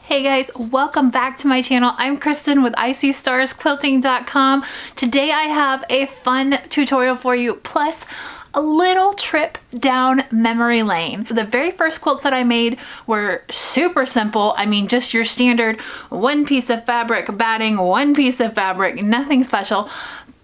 Hey guys, welcome back to my channel. I'm Kristen with ISeeStarsQuilting.com. Today I have a fun tutorial for you, plus a little trip down memory lane. The very first quilts that I made were super simple. I mean, just your standard one piece of fabric, batting, one piece of fabric, nothing special.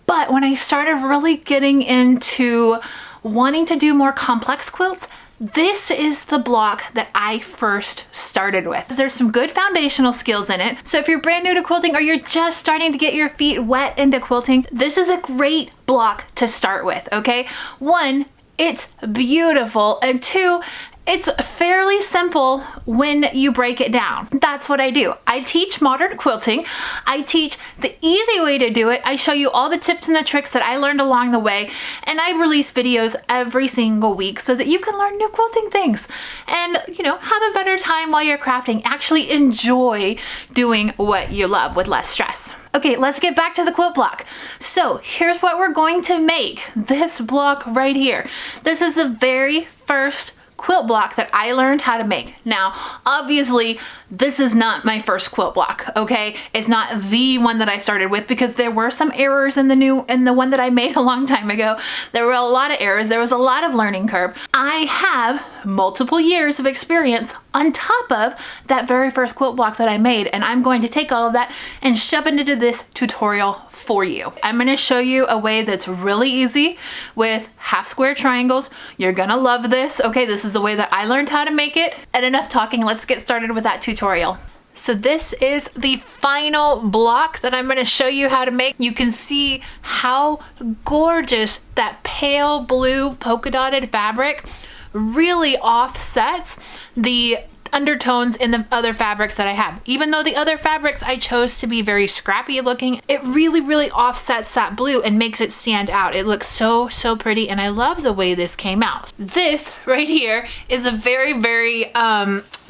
But when I started really getting into wanting to do more complex quilts, this is the block that I first started with. There's some good foundational skills in it. So if you're brand new to quilting or you're just starting to get your feet wet into quilting, this is a great block to start with, okay? One, it's beautiful, and two, it's fairly simple when you break it down. That's what I do. I teach modern quilting. I teach the easy way to do it. I show you all the tips and the tricks that I learned along the way, and I release videos every single week so that you can learn new quilting things and, you know, have a better time while you're crafting. Actually enjoy doing what you love with less stress. Okay, let's get back to the quilt block. So here's what we're going to make. This block right here. This is the very first quilt block that I learned how to make. Now, obviously, this is not my first quilt block, okay? It's not the one that I started with because there were some errors in the one that I made a long time ago. There were a lot of errors. There was a lot of learning curve. I have multiple years of experience on top of that very first quilt block that I made, and I'm going to take all of that and shove it into this tutorial for you. I'm going to show you a way that's really easy with half square triangles. You're gonna love this. Okay, this is the way that I learned how to make it. And enough talking, let's get started with that tutorial. So this is the final block that I'm going to show you how to make. You can see how gorgeous that pale blue polka dotted fabric really offsets the undertones in the other fabrics that I have. Even though the other fabrics I chose to be very scrappy looking, it really offsets that blue and makes it stand out. It looks so pretty, and I love the way this came out. This right here is a very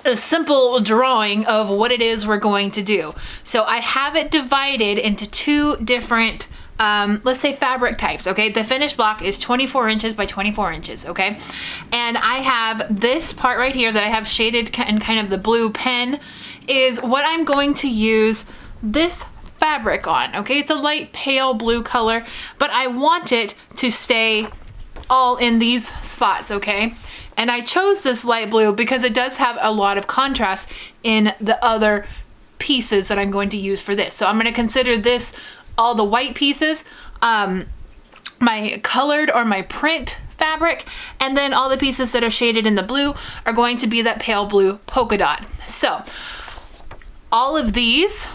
a simple drawing of what it is we're going to do. So I have it divided into two different let's say fabric types, okay? The finished block is 24 inches by 24 inches, okay? And I have this part right here that I have shaded in kind of the blue pen is what I'm going to use this fabric on, okay? It's a light pale blue color, but I want it to stay all in these spots, okay? And I chose this light blue because it does have a lot of contrast in the other pieces that I'm going to use for this. So I'm going to consider this all the white pieces, my colored or my print fabric, and then all the pieces that are shaded in the blue are going to be that pale blue polka dot. So all of these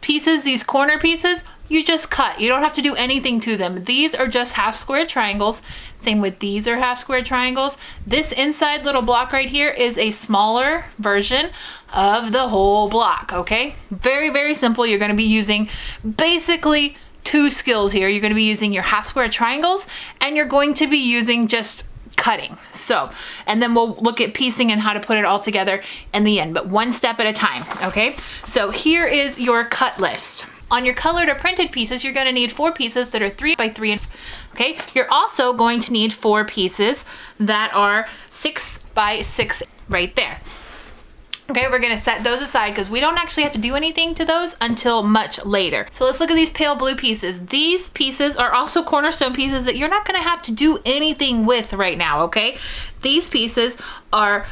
pieces, these corner pieces, you just cut. You don't have to do anything to them. These are just half square triangles. Same with these are half square triangles. This inside little block right here is a smaller version of the whole block, okay? Very simple. You're gonna be using basically two skills here. You're gonna be using your half square triangles, and you're going to be using just cutting. So, and then we'll look at piecing and how to put it all together in the end, but one step at a time, okay? So here is your cut list. On your colored or printed pieces, you're going to need 4 pieces that are 3 by 3. Okay, you're also going to need 4 pieces that are 6 by 6 right there. Okay, we're going to set those aside because we don't actually have to do anything to those until much later. So let's look at these pale blue pieces. These pieces are also cornerstone pieces that you're not going to have to do anything with right now, okay? These pieces are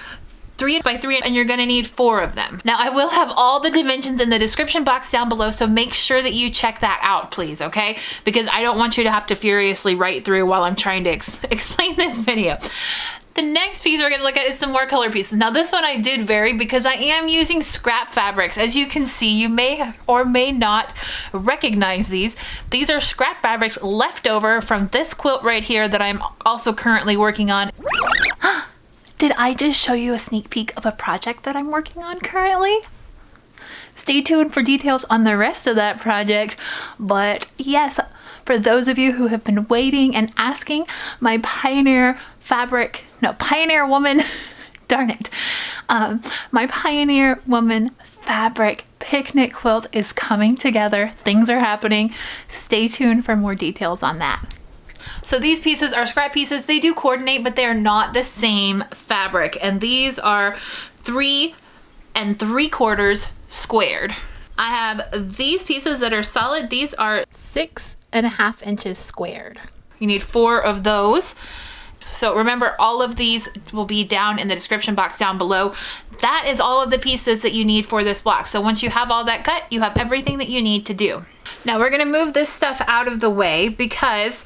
3 by 3, and you're gonna need 4 of them. Now I will have all the dimensions in the description box down below, so make sure that you check that out, please, okay? Because I don't want you to have to furiously write through while I'm trying to explain this video. The next piece we're gonna look at is some more color pieces. Now this one I did vary because I am using scrap fabrics. As you can see, you may or may not recognize these. These are scrap fabrics left over from this quilt right here that I'm also currently working on. Did I just show you a sneak peek of a project that I'm working on currently? Stay tuned for details on the rest of that project. But yes, for those of you who have been waiting and asking, my Pioneer Woman, darn it. My Pioneer Woman fabric picnic quilt is coming together. Things are happening. Stay tuned for more details on that. So these pieces are scrap pieces. They do coordinate, but they're not the same fabric. And these are 3 3/4 squared. I have these pieces that are solid. These are 6.5 inches squared. You need 4 of those. So remember, all of these will be down in the description box down below. That is all of the pieces that you need for this block. So once you have all that cut, you have everything that you need to do. Now we're gonna move this stuff out of the way, because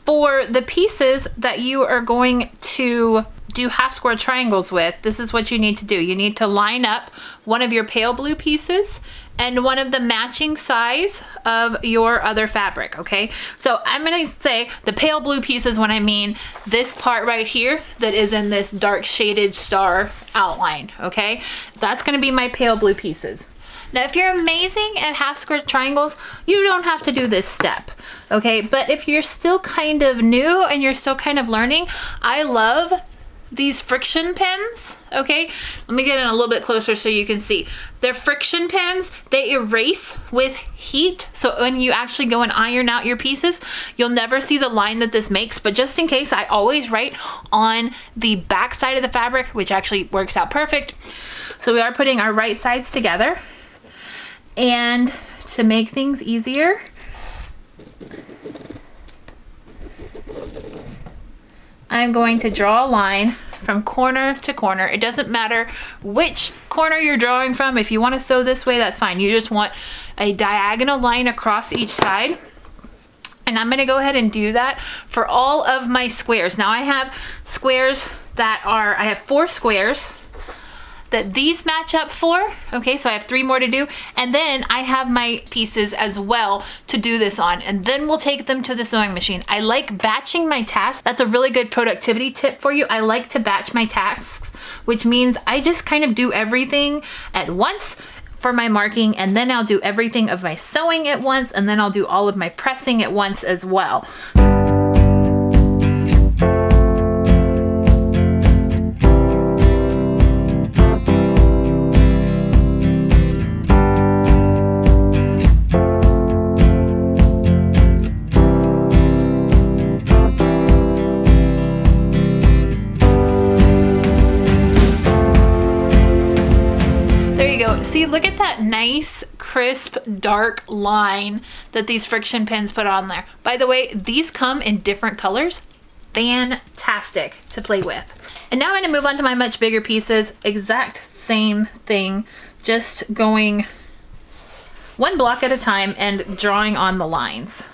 for the pieces that you are going to do half square triangles with, this is what you need to do. You need to line up one of your pale blue pieces and one of the matching size of your other fabric, okay? So I'm gonna say the pale blue pieces when I mean this part right here that is in this dark shaded star outline, okay? That's gonna be my pale blue pieces. Now, if you're amazing at half square triangles, you don't have to do this step, okay? But if you're still kind of new and you're still kind of learning, I love these friction pins, okay? Let me get in a little bit closer so you can see. They're friction pins. They erase with heat. So when you actually go and iron out your pieces, you'll never see the line that this makes. But just in case, I always write on the back side of the fabric, which actually works out perfect. So we are putting our right sides together. And to make things easier, I'm going to draw a line from corner to corner. It doesn't matter which corner you're drawing from. If you want to sew this way, that's fine. You just want a diagonal line across each side. And I'm going to go ahead and do that for all of my squares. Now I have squares that are, I have 4 squares that these match up for, okay, so I have 3 more to do, and then I have my pieces as well to do this on, and then we'll take them to the sewing machine. I like batching my tasks. That's a really good productivity tip for you. I like to batch my tasks, which means I just kind of do everything at once for my marking, and then I'll do everything of my sewing at once, and then I'll do all of my pressing at once as well. See, look at that nice, crisp, dark line that these friction pins put on there. By the way, these come in different colors. Fantastic to play with. And now I'm gonna move on to my much bigger pieces. Exact same thing, just going one block at a time and drawing on the lines.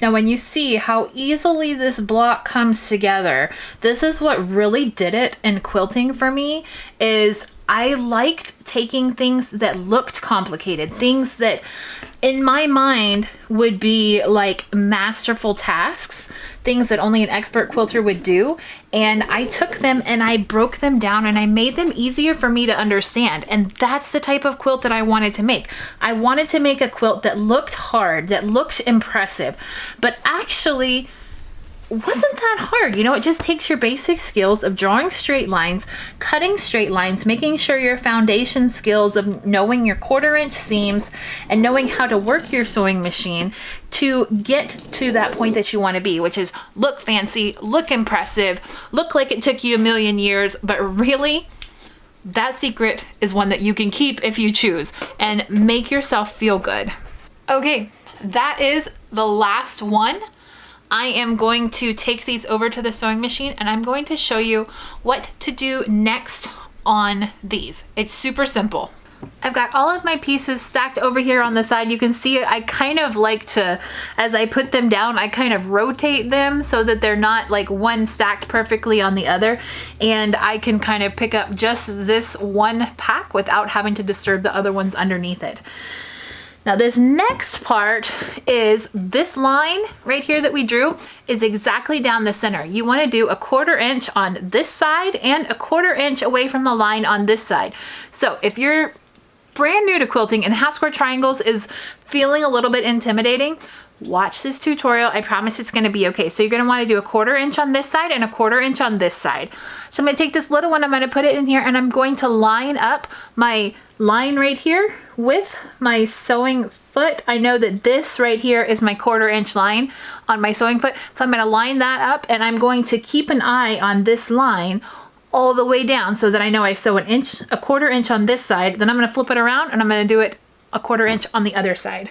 Now when you see how easily this block comes together, this is what really did it in quilting for me, is I liked taking things that looked complicated, things that in my mind would be like masterful tasks, things that only an expert quilter would do. And I took them and I broke them down and I made them easier for me to understand. And that's the type of quilt that I wanted to make. I wanted to make a quilt that looked hard, that looked impressive, but actually wasn't that hard. You know, it just takes your basic skills of drawing straight lines, cutting straight lines, making sure your foundation skills of knowing your 1/4 inch seams and knowing how to work your sewing machine to get to that point that you want to be, which is look fancy, look impressive, look like it took you a million years, but really that secret is one that you can keep if you choose and make yourself feel good. Okay, that is the last one. I am going to take these over to the sewing machine and I'm going to show you what to do next on these. It's super simple. I've got all of my pieces stacked over here on the side. You can see I kind of like to, as I put them down, I kind of rotate them so that they're not like one stacked perfectly on the other. And I can kind of pick up just this one pack without having to disturb the other ones underneath it. Now this next part is this line right here that we drew is exactly down the center. You want to do a 1/4 inch on this side and a 1/4 inch away from the line on this side. So if you're brand new to quilting and half square triangles is feeling a little bit intimidating, watch this tutorial. I promise it's going to be okay. So you're going to want to do a 1/4 inch on this side and a 1/4 inch on this side. So I'm going to take this little one, I'm going to put it in here and I'm going to line up my line right here with my sewing foot. I know that this right here is my 1/4 inch line on my sewing foot. So I'm going to line that up and I'm going to keep an eye on this line all the way down so that I know I sew an inch, a quarter inch on this side. Then I'm gonna flip it around and I'm gonna do it a quarter inch on the other side.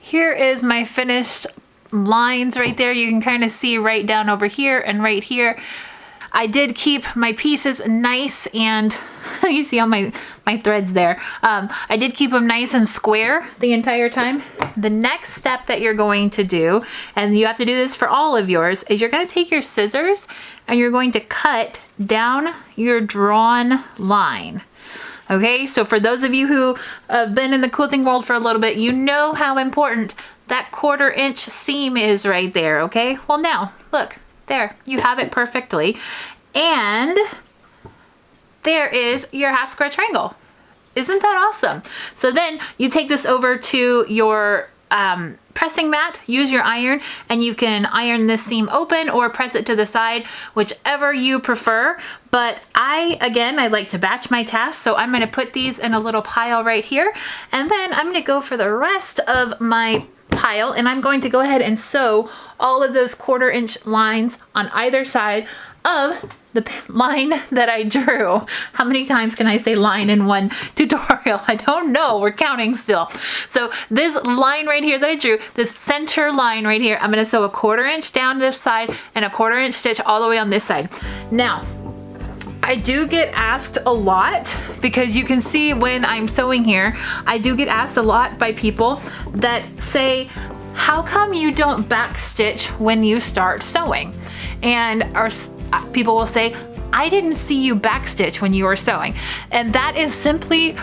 Here is my finished lines right there. You can kind of see right down over here and right here. I did keep my pieces nice and you see all my threads there. I did keep them nice and square the entire time. The next step that you're going to do, and you have to do this for all of yours, is you're going to take your scissors and you're going to cut down your drawn line. Okay, so for those of you who have been in the quilting world for a little bit, you know how important that quarter inch seam is right there, okay? Well now, look, there, you have it perfectly. And there is your half square triangle. Isn't that awesome? So then you take this over to your pressing mat, use your iron, and you can iron this seam open or press it to the side, whichever you prefer. But I like to batch my tasks, so I'm gonna put these in a little pile right here, and then I'm gonna go for the rest of my pile, and I'm going to go ahead and sew all of those quarter inch lines on either side of the line that I drew. How many times can I say line in one tutorial? I don't know, we're counting still. So this line right here that I drew, this center line right here, I'm gonna sew a quarter inch down this side and a quarter inch stitch all the way on this side. Now, I do get asked a lot, because you can see when I'm sewing here, I do get asked a lot by people that say, how come you don't backstitch when you start sewing? And people will say, I didn't see you backstitch when you were sewing. And that is simply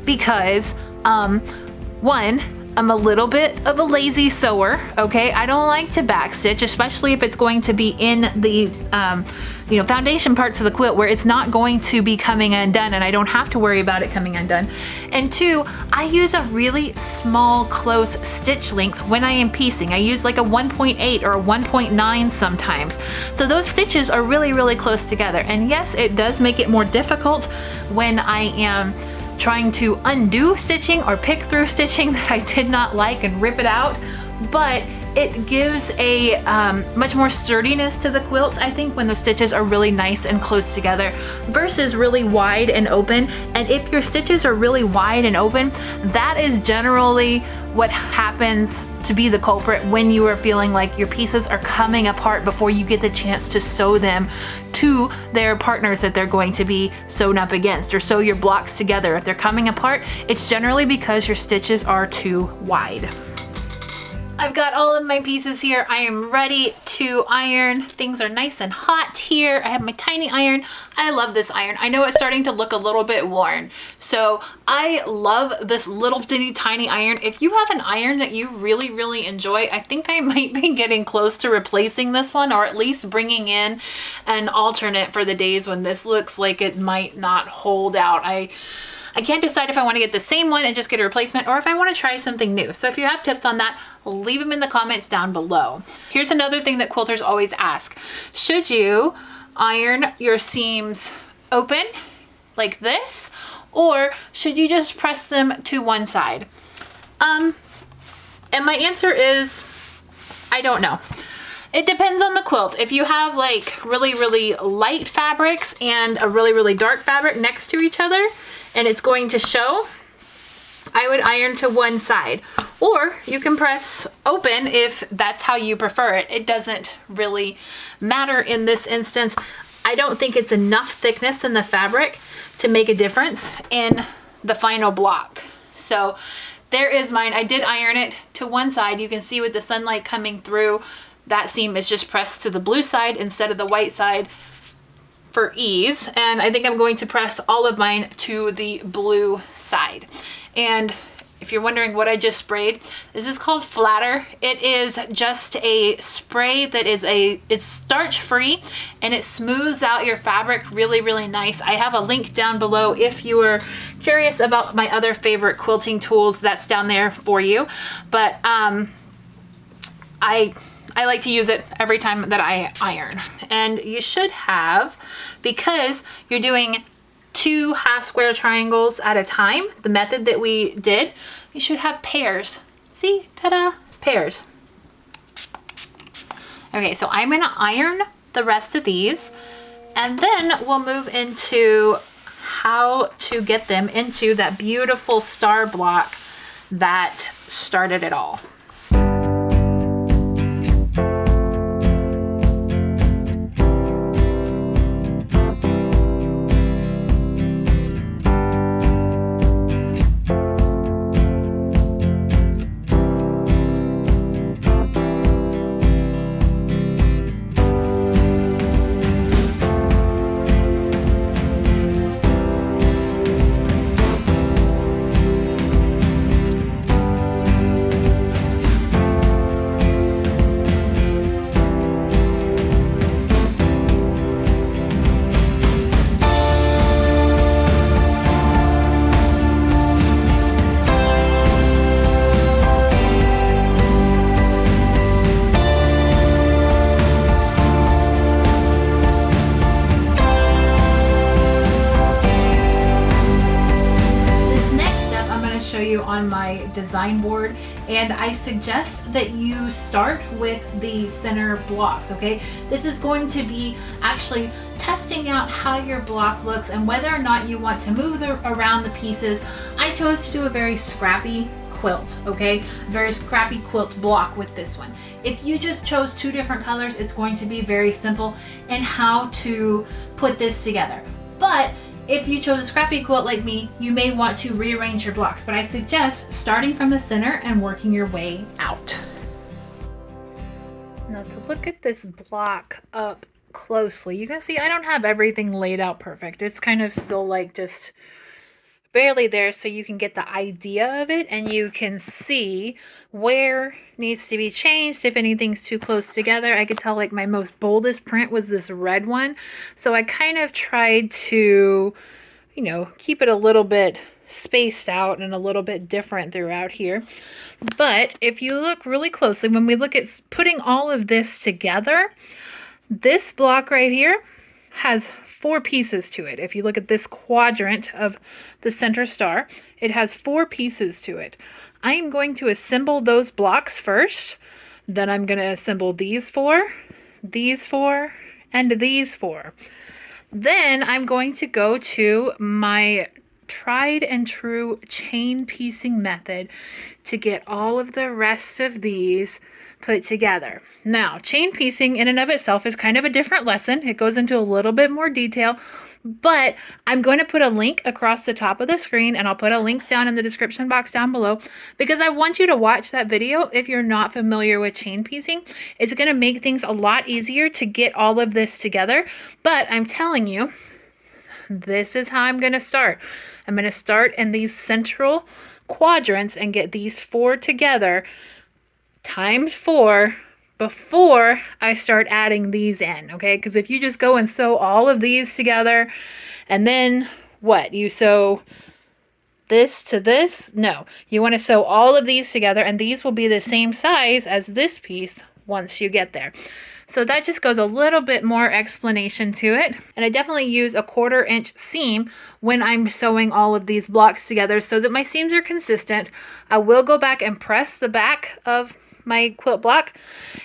because, one, I'm a little bit of a lazy sewer, okay? I don't like to backstitch, especially if it's going to be in the foundation parts of the quilt where it's not going to be coming undone and I don't have to worry about it coming undone. And two, I use a really small, close stitch length when I am piecing. I use like a 1.8 or a 1.9 sometimes. So those stitches are really, really close together. And yes, it does make it more difficult when I am trying to undo stitching or pick through stitching that I did not like and rip it out, but it gives a much more sturdiness to the quilt, I think, when the stitches are really nice and close together versus really wide and open. And if your stitches are really wide and open, that is generally what happens to be the culprit when you are feeling like your pieces are coming apart before you get the chance to sew them to their partners that they're going to be sewn up against, or sew your blocks together. If they're coming apart, it's generally because your stitches are too wide. I've got all of my pieces here. I am ready to iron. Things are nice and hot here. I have my tiny iron. I love this iron. I know it's starting to look a little bit worn. So I love this little tiny iron. If you have an iron that you really, really enjoy, I think I might be getting close to replacing this one, or at least bringing in an alternate for the days when this looks like it might not hold out. I can't decide if I want to get the same one and just get a replacement, or if I want to try something new. So if you have tips on that, leave them in the comments down below. Here's another thing that quilters always ask. Should you iron your seams open like this, or should you just press them to one side? And my answer is, I don't know. It depends on the quilt. If you have like really, really light fabrics and a really, really dark fabric next to each other, and it's going to show, I would iron to one side. Or you can press open if that's how you prefer it. It doesn't really matter in this instance. I don't think it's enough thickness in the fabric to make a difference in the final block. So there is mine. I did iron it to one side. You can see with the sunlight coming through, that seam is just pressed to the blue side instead of the white side for ease. And I think I'm going to press all of mine to the blue side. And if you're wondering what I just sprayed, this is called Flatter. It is just a spray that is it's starch free, and it smooths out your fabric really, really nice. I have a link down below if you are curious about my other favorite quilting tools. That's down there for you. But I like to use it every time that I iron. And you should have, because you're doing 2 half square triangles at a time, the method that we did, you should have pairs. See, ta-da, pairs. Okay, so I'm gonna iron the rest of these, and then we'll move into how to get them into that beautiful star block that started it all. Show you on my design board, and I suggest that you start with the center blocks. Okay, this is going to be actually testing out how your block looks and whether or not you want to move around the pieces. I chose to do a very scrappy quilt, okay, very scrappy quilt block with this one. If you just chose 2 different colors, it's going to be very simple in how to put this together. But if you chose a scrappy quilt like me, you may want to rearrange your blocks, but I suggest starting from the center and working your way out. Now to look at this block up closely, you can see I don't have everything laid out perfect. It's kind of still like just barely there, so you can get the idea of it and you can see where needs to be changed if anything's too close together. I could tell like my most boldest print was this red one, so I kind of tried to, you know, keep it a little bit spaced out and a little bit different throughout here. But if you look really closely, when we look at putting all of this together, this block right here has 4 pieces to it. If you look at this quadrant of the center star, it has 4 pieces to it. I am going to assemble those blocks first, then I'm going to assemble these 4, and these 4. Then I'm going to go to my tried and true chain piecing method to get all of the rest of these put together. Now, chain piecing in and of itself is kind of a different lesson. It goes into a little bit more detail, but I'm going to put a link across the top of the screen, and I'll put a link down in the description box down below, because I want you to watch that video if you're not familiar with chain piecing. It's going to make things a lot easier to get all of this together, but I'm telling you, this is how I'm going to start. I'm going to start in these central quadrants and get these 4 together times 4 before I start adding these in, okay? Because if you just go and sew all of these together and then what? You sew this to this? No. You want to sew all of these together, and these will be the same size as this piece once you get there. So that just goes a little bit more explanation to it. And I definitely use a 1/4 inch seam when I'm sewing all of these blocks together so that my seams are consistent. I will go back and press the back of my quilt block,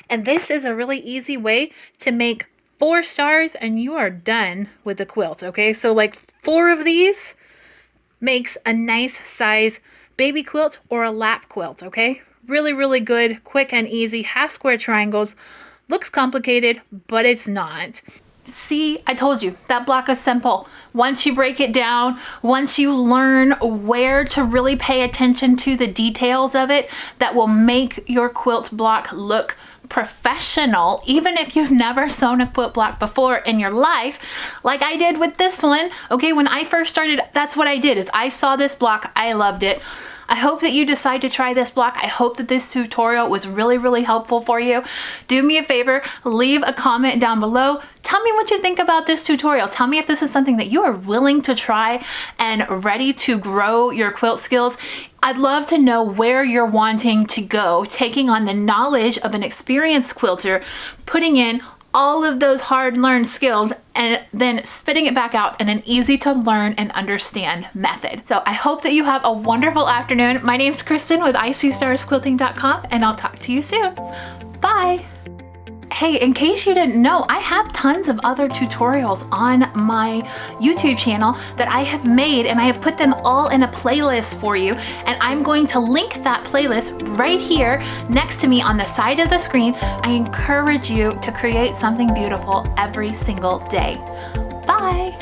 and this is a really easy way to make 4 stars and you are done with the quilt. Okay, so like 4 of these makes a nice size baby quilt or a lap quilt. Okay, really, really good, quick and easy half square triangles. Looks complicated, but it's not. See, I told you, that block is simple. Once you break it down, once you learn where to really pay attention to the details of it, that will make your quilt block look professional, even if you've never sewn a quilt block before in your life, like I did with this one. Okay, when I first started, that's what I did, is I saw this block, I loved it. I hope that you decide to try this block. I hope that this tutorial was really helpful for you. Do me a favor, leave a comment down below. Tell me what you think about this tutorial. Tell me if this is something that you are willing to try and ready to grow your quilt skills. I'd love to know where you're wanting to go, taking on the knowledge of an experienced quilter, putting in all of those hard-learned skills, and then spitting it back out in an easy to learn and understand method. So I hope that you have a wonderful afternoon. My name's Kristen with ISeeStarsQuilting.com, and I'll talk to you soon. Bye. Hey, in case you didn't know, I have tons of other tutorials on my YouTube channel that I have made, and I have put them all in a playlist for you, and I'm going to link that playlist right here next to me on the side of the screen. I encourage you to create something beautiful every single day. Bye.